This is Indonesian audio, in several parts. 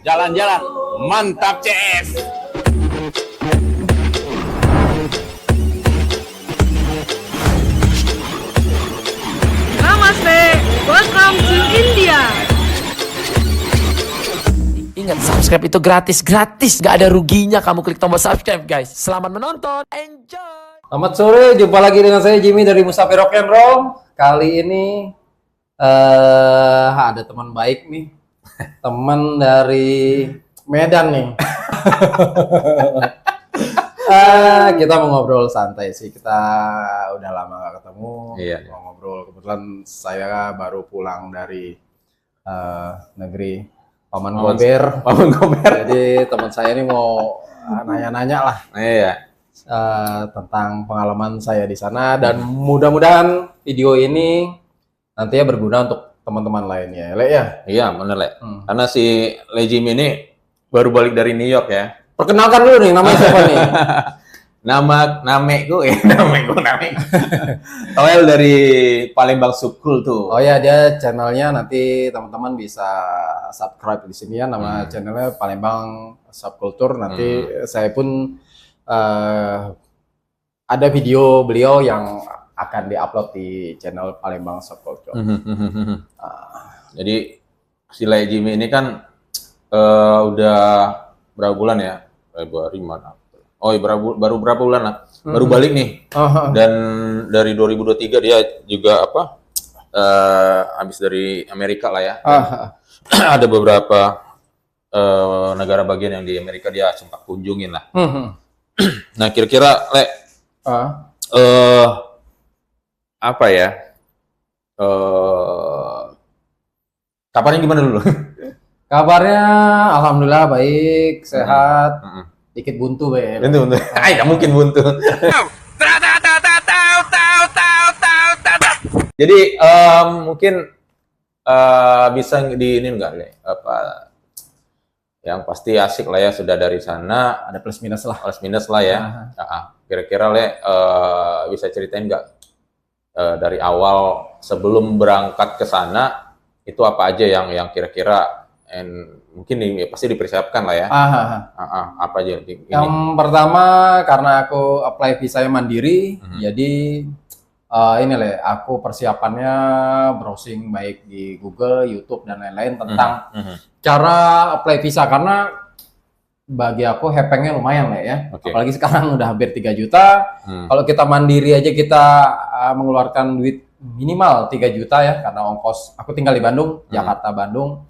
Jalan-jalan, mantap CS. Namaste, welcome to India. Ingat, subscribe itu gratis. Gak ada ruginya kamu klik tombol subscribe, guys. Selamat menonton, enjoy. Selamat sore, jumpa lagi dengan saya Jimmy dari Musafir Rock and Roll. Kali ini ada teman baik nih, teman dari Medan nih. Kita mau ngobrol santai sih, kita udah lama gak ketemu. Iya. Mau ngobrol, kebetulan saya baru pulang dari negeri Paman Gober. Paman Gober. Jadi teman saya ini mau nanya-nanya lah. Iya. Tentang pengalaman saya di sana, dan mudah-mudahan video ini nantinya berguna untuk teman-teman lainnya, Le ya. Iya, bener, Le. Karena si Lejim ini baru balik dari New York ya. Perkenalkan dulu nih, namanya siapa nih? Nameku. Toel dari Palembang Subkul tuh. Oh ya, dia channelnya nanti teman-teman bisa subscribe di sini ya, nama channelnya Palembang Subkultur. Nanti saya pun ada video beliau yang akan diupload di channel Palembang Subkultur. Jadi si Lejim ini kan udah berapa bulan ya? Februari mana? Oh, iya, baru berapa bulan lah? Baru balik nih. Dan dari 2023 dia juga habis dari Amerika lah ya. Ada beberapa negara bagian yang di Amerika dia sempat kunjungin lah. Nah, kira-kira Le, apa ya? Kabarnya gimana dulu? Kabarnya alhamdulillah baik, sehat. Dikit buntu, Be. Buntu. Nggak mungkin buntu. Jadi mungkin bisa di ini enggak, Le? Yang pasti asik lah ya, sudah dari sana. Ada plus minus lah. Plus minus lah ya. Kira-kira Le bisa ceritain nggak dari awal sebelum berangkat ke sana itu apa aja yang kira-kira mungkin pasti dipersiapkan lah ya. Apa aja ini? Yang pertama, karena aku apply visanya mandiri, jadi ini Le, aku persiapannya browsing baik di Google, YouTube dan lain-lain tentang cara apply visa, karena bagi aku hepengnya lumayan Le ya. Apalagi sekarang udah hampir 3 juta. Kalau kita mandiri aja kita mengeluarkan duit minimal 3 juta ya, karena ongkos. Aku tinggal di Bandung, Jakarta Bandung.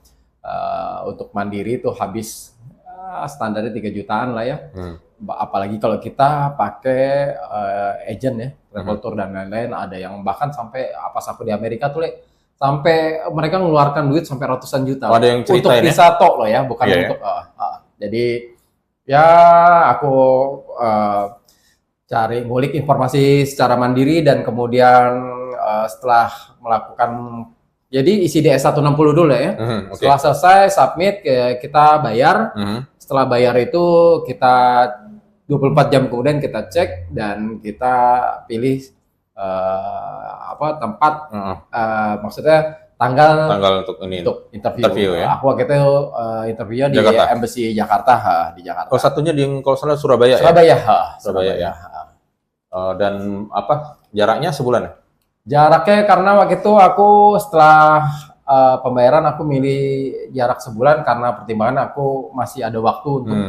Untuk mandiri itu habis standarnya 3 jutaan lah ya. Apalagi kalau kita pakai agent ya, travel tour dan lain-lain, ada yang bahkan sampai pas aku di Amerika tuh Le, sampai mereka mengeluarkan duit sampai ratusan juta. Ada yang untuk ceritain visa tok loh ya, bukan untuk jadi ya aku cari ngulik informasi secara mandiri, dan kemudian setelah melakukan, jadi isi DS160 dulu ya. Setelah selesai submit, kita bayar. Setelah bayar itu kita 24 jam kemudian kita cek dan kita pilih tempat, maksudnya tanggal untuk interview ya. Aku waktu itu interviewnya di Embassy Jakarta, di Jakarta. Oh, satunya di kalau salah Surabaya. Surabaya ya. Dan jaraknya sebulan ya? Jaraknya karena waktu itu aku setelah pembayaran aku milih jarak sebulan karena pertimbangan aku masih ada waktu untuk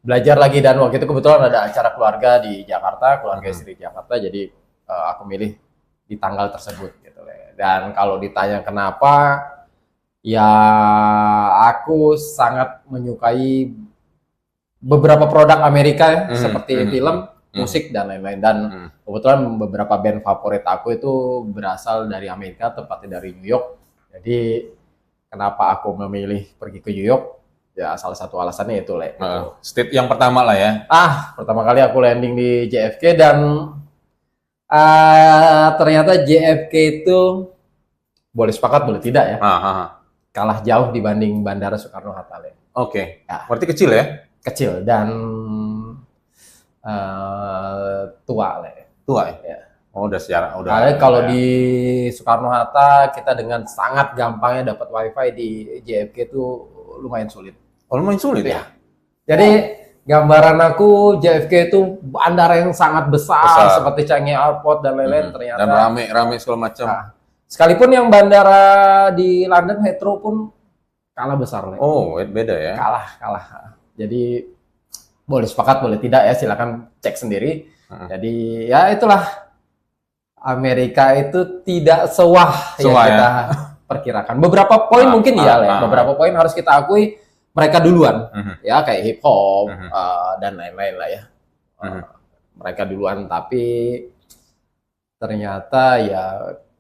belajar lagi, dan waktu itu kebetulan ada acara keluarga di Jakarta, keluarga istri di Jakarta, jadi aku milih di tanggal tersebut gitu. Dan kalau ditanya kenapa, ya aku sangat menyukai beberapa produk Amerika ya, seperti film, musik dan lain-lain, dan kebetulan beberapa band favorit aku itu berasal dari Amerika, tepatnya dari New York. Jadi kenapa aku memilih pergi ke New York? Ya salah satu alasannya itu Le. Step yang pertama lah ya. Pertama kali aku landing di JFK, dan ternyata JFK itu boleh sepakat boleh tidak ya, kalah jauh dibanding Bandara Soekarno-Hatta Le. Ya. Berarti kecil ya? Kecil dan tua Le. Tua ya? Oh, udah sejarah. Kalau di Soekarno-Hatta kita dengan sangat gampangnya dapat wifi, di JFK itu lumayan sulit. Oh, lumayan sulit ya. Jadi gambaran aku JFK itu bandara yang sangat besar. Seperti Changi Airport dan lain-lain ternyata. Dan rame segala macam. Nah, sekalipun yang bandara di London Heathrow pun kalah besar. Oh, beda ya? Kalah. Jadi boleh sepakat, boleh tidak ya, silakan cek sendiri. Jadi ya itulah, Amerika itu tidak sewah yang kita perkirakan. Beberapa poin mungkin beberapa poin harus kita akui mereka duluan, ya kayak hip hop dan lain-lain lah ya. Mereka duluan, tapi ternyata ya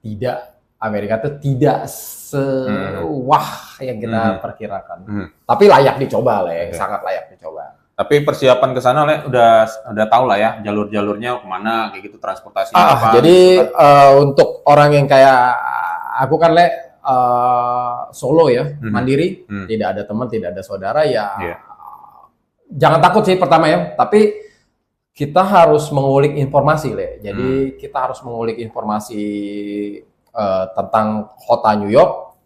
tidak, Amerika itu tidak sewah yang kita perkirakan. Tapi layak dicoba lah ya, sangat layak dicoba. Tapi persiapan ke sana udah tahu lah ya jalur-jalurnya kemana, kayak gitu, transportasi apa. Jadi untuk orang yang kayak aku kan solo ya, mandiri, tidak ada teman, tidak ada saudara ya. Jangan takut sih pertama ya, tapi kita harus mengulik informasi Jadi kita harus mengulik informasi tentang kota New York.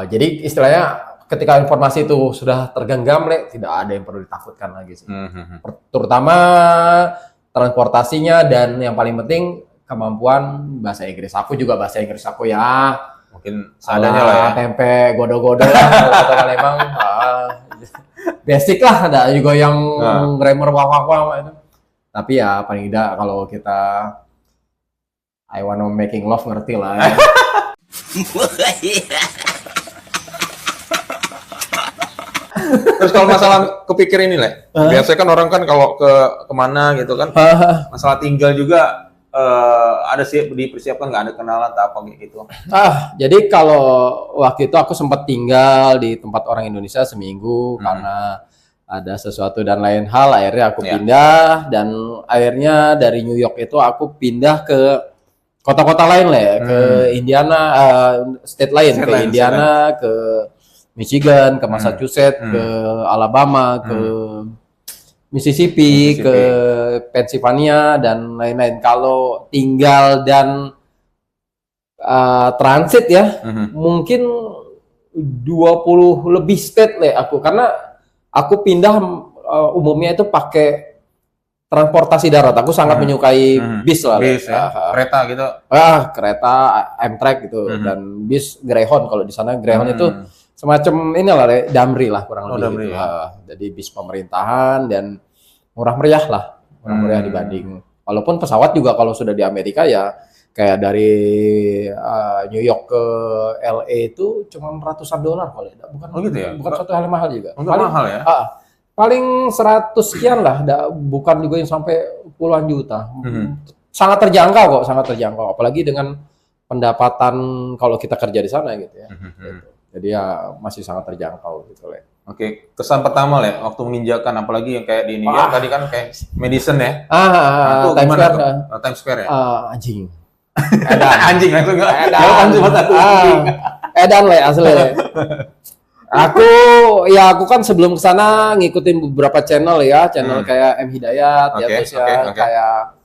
Jadi istilahnya ketika informasi itu sudah tergenggam, tidak ada yang perlu ditakutkan lagi sih. Terutama transportasinya dan yang paling penting kemampuan bahasa Inggris. Aku juga bahasa Inggris aku ya. Mungkin seadanya lah ya. Tempe, godo-godo lah. Atau Palembang. Basic lah, ada juga yang grammar wah-wah itu. Tapi ya paling tidak kalau kita I wanna making love ngerti lah ya. Terus kalau masalah kepikir ini, biasanya kan orang kan kalau kemana gitu kan, masalah tinggal juga ada sih dipersiapkan, nggak ada kenalan atau apa gitu. Jadi kalau waktu itu aku sempat tinggal di tempat orang Indonesia seminggu karena ada sesuatu dan lain hal, akhirnya aku pindah dan akhirnya dari New York itu aku pindah ke kota-kota lain ke Indiana, state lain, ke Indiana, ke Michigan, ke Massachusetts, ke Alabama, ke Mississippi, ke Pennsylvania dan lain-lain. Kalau tinggal dan transit ya, mungkin 20 lebih state aku, karena aku pindah umumnya itu pakai transportasi darat. Aku sangat menyukai bis lah. Bis, kereta gitu. Kereta Amtrak gitu dan bis Greyhound. Kalau di sana Greyhound itu semacam inilah Damri lah kurang lebih gitu. Jadi bis pemerintahan dan murah meriah lah, murah meriah dibanding. Walaupun pesawat juga kalau sudah di Amerika ya kayak dari New York ke LA itu cuma ratusan dolar kalau ya. Bukan suatu hal mahal juga. Paling mahal ya. Paling 100 sekian lah, bukan juga yang sampai puluhan juta. Sangat terjangkau kok, sangat terjangkau. Apalagi dengan pendapatan kalau kita kerja di sana gitu ya. Jadi ya masih sangat terjangkau gitu Oke, kesan pertama waktu menginjakan, apalagi yang kayak di New York tadi kan kayak Madison ya. Itu Times gimana Square. tuh? Times Square ya. Anjing. Anjing aku enggak. Edan asli. Aku kan sebelum ke sana ngikutin beberapa channel ya, kayak M Hidayat terus kayak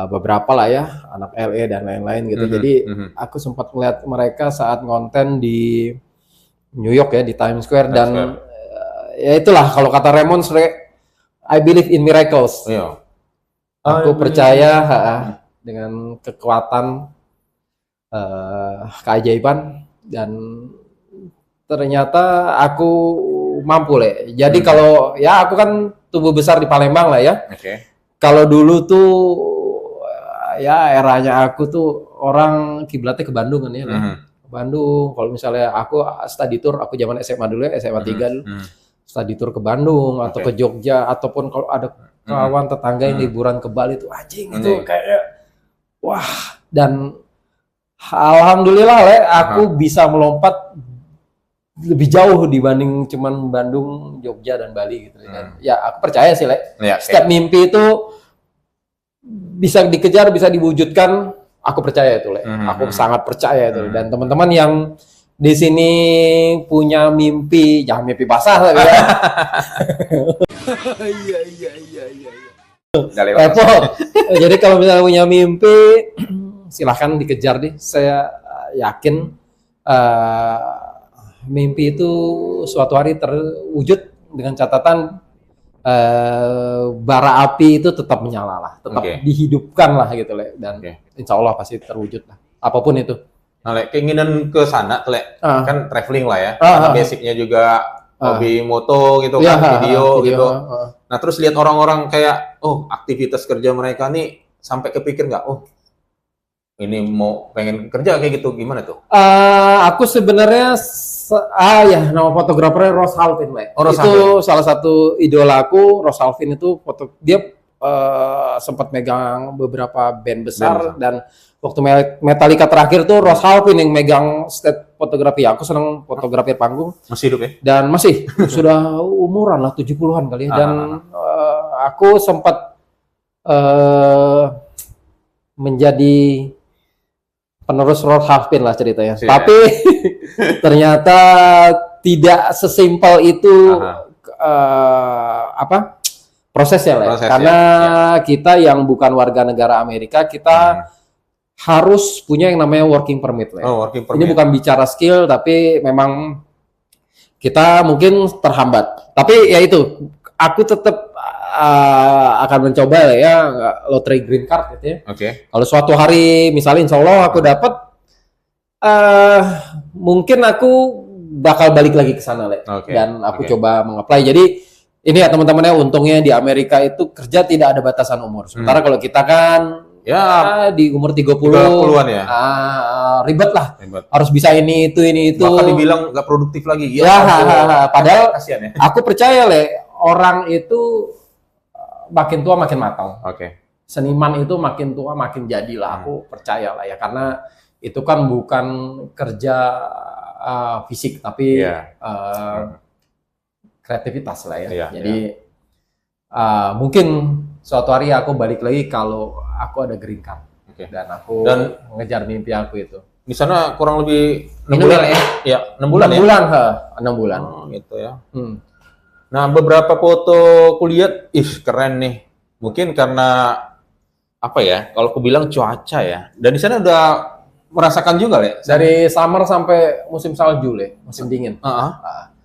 beberapa lah ya, anak LA dan lain-lain gitu. Jadi aku sempat melihat mereka saat konten di New York ya, di Times Square dan ya itulah kalau kata Raymond, I believe in miracles. Aku percaya dengan kekuatan keajaiban dan ternyata aku mampu Jadi kalau ya aku kan tumbuh besar di Palembang lah ya. Kalau dulu tuh ya eranya aku tuh orang kiblatnya ke Bandung kan ya. Ke Bandung. Kalau misalnya aku study tour, aku zaman SMA dulu ya, SMA 3 dulu. Study tour ke Bandung atau ke Jogja, ataupun kalau ada kawan tetangga yang liburan ke Bali tuh anjing itu kayak wah, dan alhamdulillah aku bisa melompat lebih jauh dibanding cuman Bandung, Jogja dan Bali gitu. Dan ya aku percaya sih setiap mimpi itu bisa dikejar, bisa diwujudkan. Aku percaya itu aku sangat percaya itu. Dan teman-teman yang di sini punya mimpi, jangan mimpi basah lah ya. Jadi kalau misalnya punya mimpi silahkan dikejar deh. Saya yakin mimpi itu suatu hari terwujud dengan catatan bara api itu tetap menyala lah, tetap dihidupkan lah gitu Le. Dan insya Allah pasti terwujud lah, apapun itu. Nah, Le, keinginan ke sana, Le, kan traveling lah ya, karena basicnya juga hobi moto gitu kan, video gitu. Nah, terus lihat orang-orang kayak, oh aktivitas kerja mereka nih sampai kepikir nggak, oh ini mau pengen kerja kayak gitu, gimana tuh? Aku sebenarnya ya nama fotografernya Ross Halfin, Le. Oh, Ross itu Halfin. salah satu idola aku. Ross Halfin itu dia sempat megang beberapa band besar dan waktu Metallica terakhir tuh Ross Halfin yang megang state fotografi. Aku senang fotografi panggung. Masih hidup ya? Dan masih sudah umuran lah 70-an kali ya. Dan aku sempat menjadi penerus Ross Halfin lah ceritanya. Tapi ternyata tidak sesimpel itu prosesnya lah. Karena kita yang bukan warga negara Amerika, kita harus punya yang namanya working permit lah. Working permit. Ini bukan bicara skill, tapi memang kita mungkin terhambat. Tapi ya itu, aku tetap akan mencoba ya lottery green card gitu ya. Kalau suatu hari misalnya insya Allah aku dapat, mungkin aku bakal balik lagi ke sana dan aku coba mengapply. Jadi ini ya teman-temannya, untungnya di Amerika itu kerja tidak ada batasan umur. Sementara kalau kita kan ya di umur 30-an ya. Ribet lah. Harus bisa ini itu. Bahkan dibilang nggak produktif lagi. Padahal kasihan ya. Aku percaya orang itu makin tua makin matang. Seniman itu makin tua makin jadilah. Aku percaya lah ya, karena itu kan bukan kerja fisik tapi kreativitas lah ya. Jadi mungkin suatu hari aku balik lagi kalau aku ada green card dan aku ngejar mimpi aku itu. Di sana kurang lebih 6 bulan ya? Ya, 6 bulan ya? 6 bulan. Oh, gitu ya. Nah, beberapa foto kulihat, keren nih. Mungkin karena apa ya? Kalau aku bilang cuaca ya. Dan di sana udah merasakan juga, Le? Dari summer sampai musim salju, Le, musim dingin.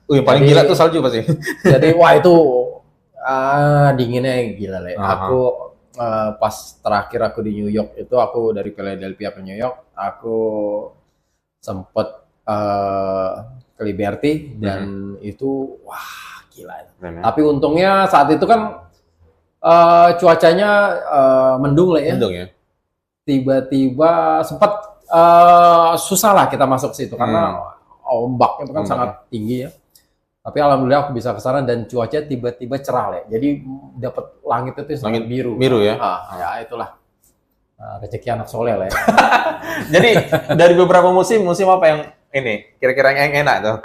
Yang paling gila tuh salju pasti. Jadi wah itu dinginnya gila, Le. Aku pas terakhir aku di New York itu, aku dari Philadelphia ke New York, aku sempet ke Liberty dan itu wah gila. Tapi untungnya saat itu kan cuacanya mendung lah ya. Mendung ya. Tiba-tiba sempat susah lah kita masuk situ karena ombak itu kan sangat tinggi ya. Tapi alhamdulillah aku bisa ke sana dan cuaca tiba-tiba cerah lah. Jadi dapat langit itu sangat biru. Biru ya. Ya itulah rezeki anak soleh lah ya. Jadi dari beberapa musim apa yang ini kira-kira yang enak tuh?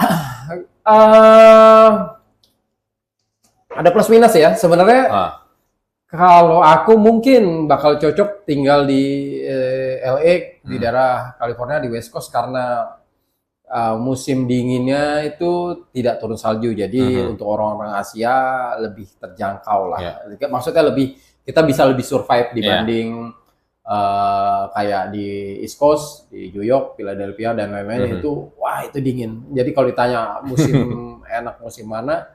Ada plus minus ya sebenarnya. Kalau aku mungkin bakal cocok tinggal di LA, di daerah California, di West Coast, karena musim dinginnya itu tidak turun salju. Jadi untuk orang-orang Asia lebih terjangkau lah. Maksudnya kita bisa lebih survive dibanding kayak di East Coast, di New York, Philadelphia dan lain-lain itu, wah itu dingin. Jadi kalau ditanya musim enak musim mana?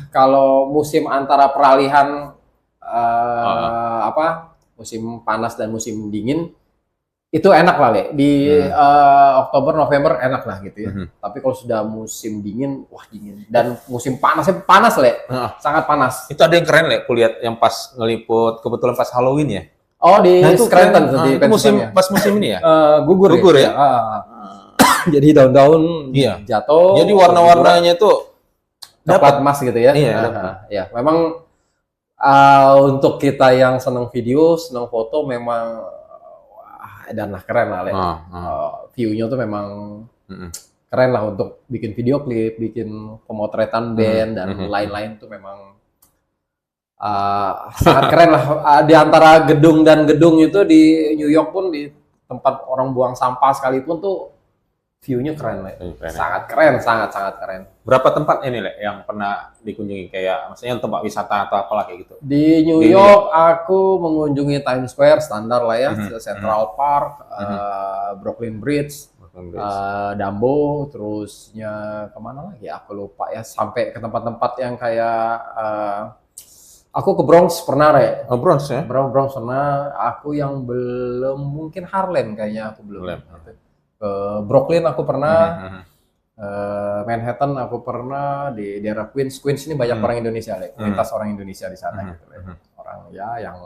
Kalau musim antara peralihan musim panas dan musim dingin itu enak lah, Le. Di Oktober November enak lah gitu ya. Tapi kalau sudah musim dingin, wah dingin. Dan musim panasnya panas, Le. Sangat panas. Itu ada yang keren, Le, kulihat yang pas ngeliput kebetulan pas Halloween ya. Oh, di Scranton di pas musim ini ya. Gugur ya. Jadi daun-daun jatuh. Jadi warna-warnanya itu dapat emas gitu ya. Ya, memang untuk kita yang senang video, senang foto, memang dan keren lah, Le. View-nya tuh memang keren lah untuk bikin video klip, bikin pemotretan band dan lain-lain tuh memang sangat keren lah. Di antara gedung dan gedung itu di New York pun, di tempat orang buang sampah sekalipun tuh view-nya keren, Le. Sangat keren, sangat keren. Berapa tempat ini, Le, yang pernah dikunjungi, kayak maksudnya tempat wisata atau apalah kayak gitu? Di New York aku mengunjungi Times Square, standar lah ya, Central Park, Brooklyn Bridge, Dambo, terusnya kemana lagi? Aku lupa ya. Sampai ke tempat-tempat yang kayak aku ke Bronx pernah, Re. Oh, Bronx ya? Bronx pernah. Aku yang belum, mungkin Harlem kayaknya aku belum. Ke Brooklyn aku pernah. Manhattan aku pernah, di daerah Queens. Queens ini banyak orang Indonesia, Le. Komunitas orang Indonesia di sana gitu, Le. Orang ya yang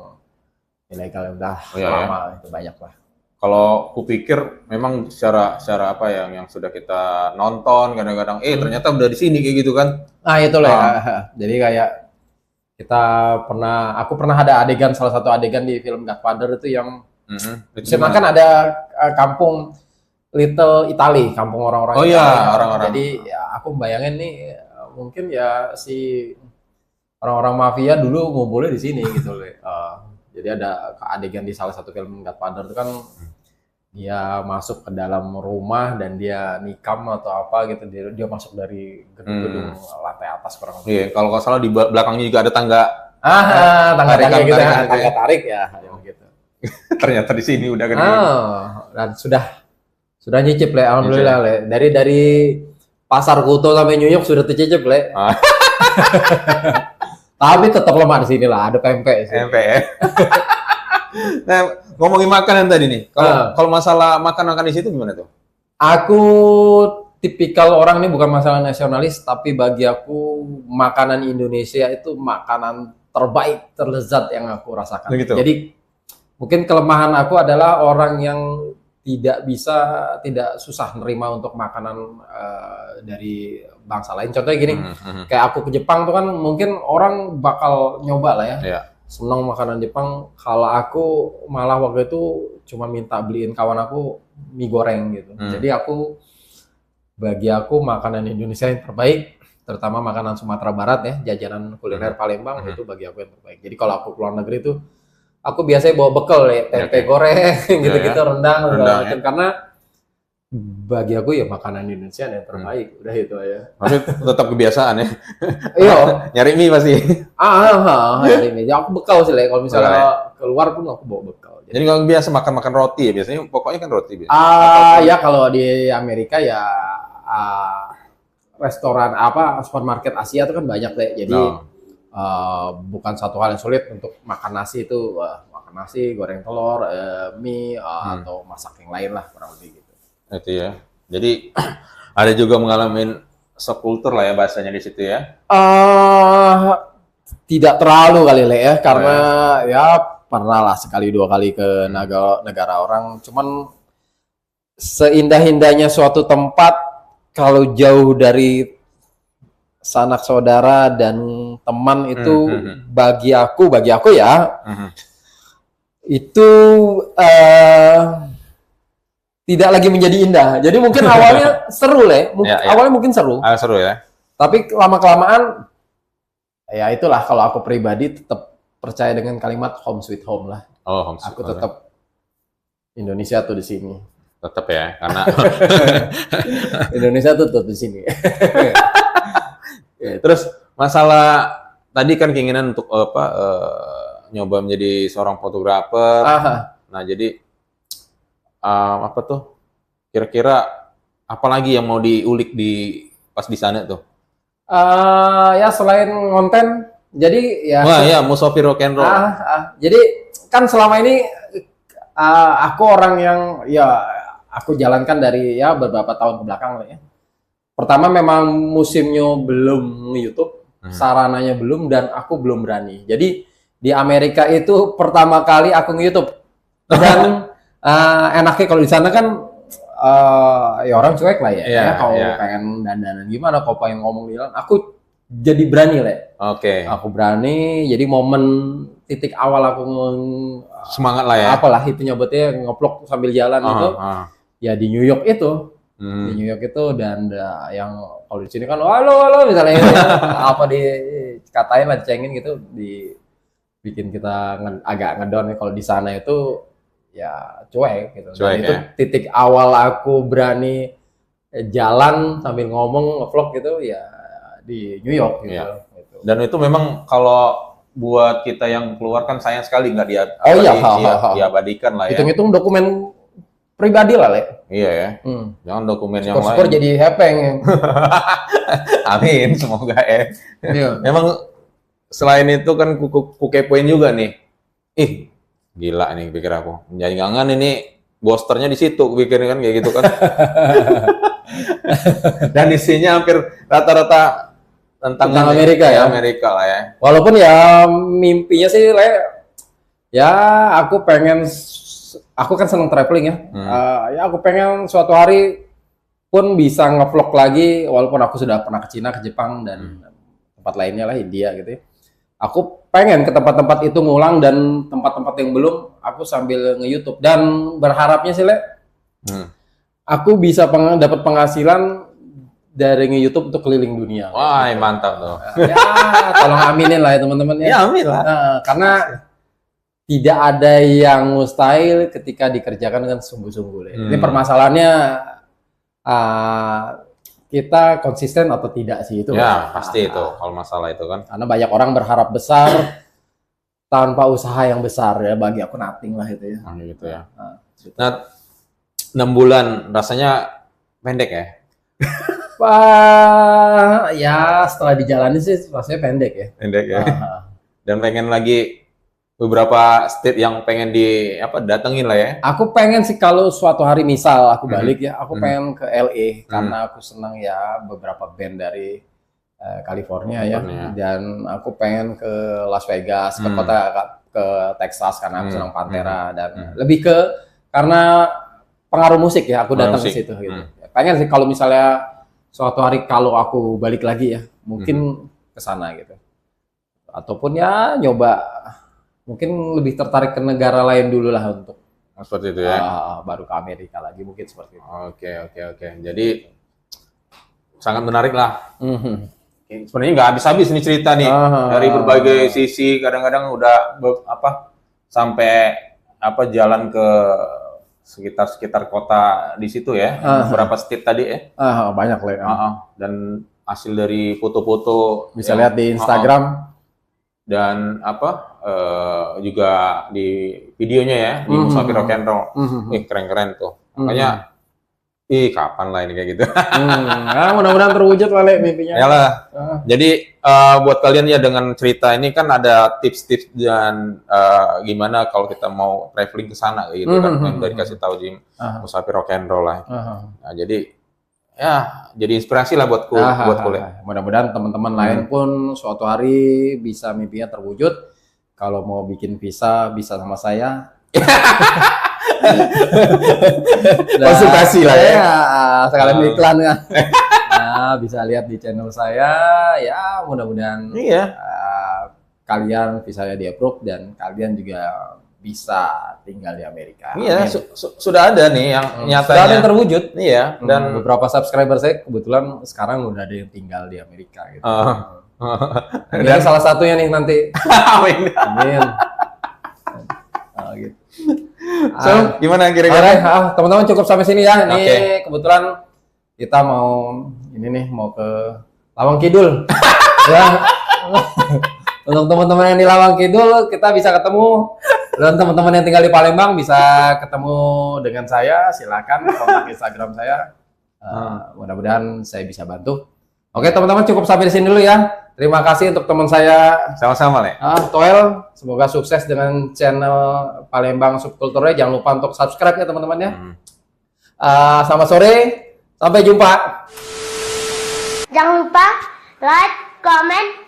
ilegal udah lama itu banyak lah. Kalau kupikir memang secara apa yang sudah kita nonton kadang-kadang ternyata udah di sini kayak gitu kan. Nah, itu lah. Jadi kayak aku pernah ada adegan, salah satu adegan di film Godfather itu yang kan ada kampung Little Italy, kampung orang-orang Italy. Orang-orang. Jadi ya aku bayangin nih mungkin ya si orang-orang mafia dulu ngumpulnya di sini gitu loh. Jadi ada adegan di salah satu film Godfather itu kan dia masuk ke dalam rumah dan dia nikam atau apa gitu, dia masuk dari gedung-gedung lantai atas kurang lebih. Iya, kalau nggak salah di belakangnya juga ada tangga. Tangga gitu ya, tangga tarik ya, gitu. Ternyata di sini udah gede. Dan sudah nyicip, Le, alhamdulillah, Le. Dari Pasar Kuto sampai New York sudah tercicip, Le. Tapi tetap lemah di sini lah, ada pempek sih. Pempek ya. Nah, ngomongin makanan tadi nih. Kalau masalah makan di situ gimana tuh? Aku tipikal orang ini bukan masalah nasionalis, tapi bagi aku makanan Indonesia itu makanan terbaik, terlezat yang aku rasakan. Begitu. Jadi mungkin kelemahan aku adalah orang yang tidak susah nerima untuk makanan dari bangsa lain. Contohnya gini, kayak aku ke Jepang tuh kan mungkin orang bakal nyoba lah ya. Yeah. Senang makanan Jepang. Kalau aku malah waktu itu cuma minta beliin kawan aku mie goreng gitu. Jadi bagi aku makanan Indonesia yang terbaik, terutama makanan Sumatera Barat ya, jajanan kuliner Palembang itu bagi aku yang terbaik. Jadi kalau aku keluar negeri tuh aku biasanya bawa bekal ya, tempe goreng gitu-gitu, rendang ya. Karena bagi aku ya makanan Indonesia yang terbaik, udah itu aja. Maksudnya tetap kebiasaan ya. Iya. Nyari mie pasti. Nyari mie. Aku bekal sih, kalau misalnya keluar pun aku bawa bekal. Jadi kalau biasa makan roti ya, biasanya pokoknya kan roti biasa. Ya kalau di Amerika ya restoran supermarket Asia itu kan banyak deh. Jadi bukan satu hal yang sulit untuk makan nasi itu, makan nasi, goreng telur, mie atau masak yang lain lah kurang lebih gitu. Itu ya. Jadi ada juga mengalami subkultur lah ya bahasanya di situ ya. Tidak terlalu kali, Le, ya, karena ya pernah lah sekali dua kali ke negara orang. Cuman seindah-indahnya suatu tempat kalau jauh dari sanak saudara dan teman itu bagi aku ya itu tidak lagi menjadi indah. Jadi mungkin awalnya seru, Le. Awalnya mungkin seru. Seru ya. Tapi lama-kelamaan ya itulah, kalau aku pribadi tetap percaya dengan kalimat home sweet home lah. Oh, home sweet home. Aku tetap Indonesia tuh di sini. Tetap ya, karena Indonesia tuh tetap di sini. Terus masalah tadi kan keinginan untuk nyoba menjadi seorang fotografer. Nah, jadi apa tuh? Kira-kira apa lagi yang mau diulik pas di sana tuh? Ya selain konten, jadi ya. Wah ya, Musafir Rock and Roll. Jadi kan selama ini aku orang yang ya aku jalankan dari ya beberapa tahun ke belakang lah ya. Pertama memang musimnya belum YouTube, sarananya belum, dan aku belum berani. Jadi di Amerika itu pertama kali aku nge-YouTube. Dan enaknya kalau di sana kan ya orang cuek lah ya. Kalau pengen dandanan gimana, kalau pengen ngomong bilang, aku jadi berani, Le. Oke. Aku berani. Jadi momen titik awal aku semangat lah ya. Apalah itu nyebutnya ngevlog sambil jalan itu. Ya di New York itu. Di New York itu, dan yang kalau di sini kan halo misalnya apa dikatain lah, dicengin gitu, bikin kita agak ngedown. Kalau di sana itu ya cuek gitu. Dan itu titik awal aku berani jalan sambil ngomong nge-vlog gitu ya di New York gitu. Gitu. Dan itu memang kalau buat kita yang keluar kan sayang sekali nggak diabadikan lah ya. Hitung-hitung dokumen pribadi lah, Le. Iya ya. Jangan dokumen yang lain. Syukur jadi hepeng. Amin, semoga ya. Iya. Memang selain itu kan ku kepoin juga nih. Ih, gila nih pikir aku. Jangan ini bosternya di situ, pikir kan kayak gitu kan. Dan isinya hampir rata-rata tentang Amerika ya. Amerika lah ya. Walaupun ya mimpinya sih, Le, ya aku kan seneng traveling ya. Ya aku pengen suatu hari pun bisa ngevlog lagi, walaupun aku sudah pernah ke Cina, ke Jepang, dan tempat lainnya lah, India gitu ya. Aku pengen ke tempat-tempat itu ngulang, dan tempat-tempat yang belum aku sambil nge-YouTube, dan berharapnya sih, Le, aku bisa dapat penghasilan dari nge-YouTube untuk keliling dunia. Wah, mantap tuh. Ya, tolong aminin lah ya teman-teman ya. Ya, amin lah. Karena tidak ada yang mustahil ketika dikerjakan dengan sungguh-sungguh. Ini permasalahannya kita konsisten atau tidak sih itu. Ya, pasti itu kalau masalah itu kan. Karena banyak orang berharap besar tanpa usaha yang besar ya, bagi aku nothing lah itu ya. Gitu ya. Nah, 6 bulan rasanya pendek ya? Ya setelah dijalani sih rasanya pendek ya. Pendek ya. Dan pengen lagi beberapa state yang pengen datengin lah ya. Aku pengen sih kalau suatu hari misal aku balik ya, aku pengen ke LA karena aku senang ya beberapa band dari California ya, dan aku pengen ke Las Vegas, ke Texas karena aku senang Pantera, dan lebih ke karena pengaruh musik ya aku datang ke situ gitu. Pengen sih kalau misalnya suatu hari kalau aku balik lagi ya, mungkin ke sana gitu. Ataupun ya nyoba, mungkin lebih tertarik ke negara lain dulu lah untuk seperti itu ya. Baru ke Amerika lagi mungkin seperti itu. Oke. Jadi sangat menarik lah. Sebenarnya nggak habis-habis nih cerita nih dari berbagai sisi. Kadang-kadang udah sampai jalan ke sekitar kota di situ ya. Beberapa state tadi ya. Banyak lah. Dan hasil dari foto-foto bisa lihat di Instagram. Dan juga di videonya ya, di Musafir Rock and Roll. Keren-keren tuh. Makanya kapan lah ini kayak gitu. Mudah-mudahan terwujud lah, Le, mimpinya. Yalah. Jadi buat kalian ya, dengan cerita ini kan ada tips-tips dan gimana kalau kita mau traveling ke sana kayak gitu kan, yang dari kasih tahu Jim Musafir Rock and Roll lah. Nah, jadi inspirasi lah buat kuliah. Mudah-mudahan teman-teman lain pun suatu hari bisa mimpinya terwujud. Kalau mau bikin visa bisa sama saya. Konsultasi lah ya. Sekalian iklan kan. Bisa lihat di channel saya. Ya mudah-mudahan kalian visanya di-approve dan kalian juga bisa tinggal di Amerika. Iya, sudah ada nih yang nyatanya. Sudah ada yang terwujud. Iya. Dan beberapa subscriber saya kebetulan sekarang udah ada yang tinggal di Amerika gitu. Dan salah satunya nih nanti. Amin. Gitu. So, gimana kira-kira? Teman-teman cukup sampai sini ya. Ini kebetulan kita mau ke Lawang Kidul. Ya. Untuk teman-teman yang di Lawang Kidul kita bisa ketemu, dan teman-teman yang tinggal di Palembang bisa ketemu dengan saya. Silakan kontak Instagram saya. Mudah-mudahan saya bisa bantu. Oke teman-teman, cukup sampai di sini dulu ya. Terima kasih untuk teman saya. Sama-sama, Le. Toel, semoga sukses dengan channel Palembang Subkulturnya. Jangan lupa untuk subscribe ya teman-teman ya. Selamat sore, sampai jumpa. Jangan lupa like, comment,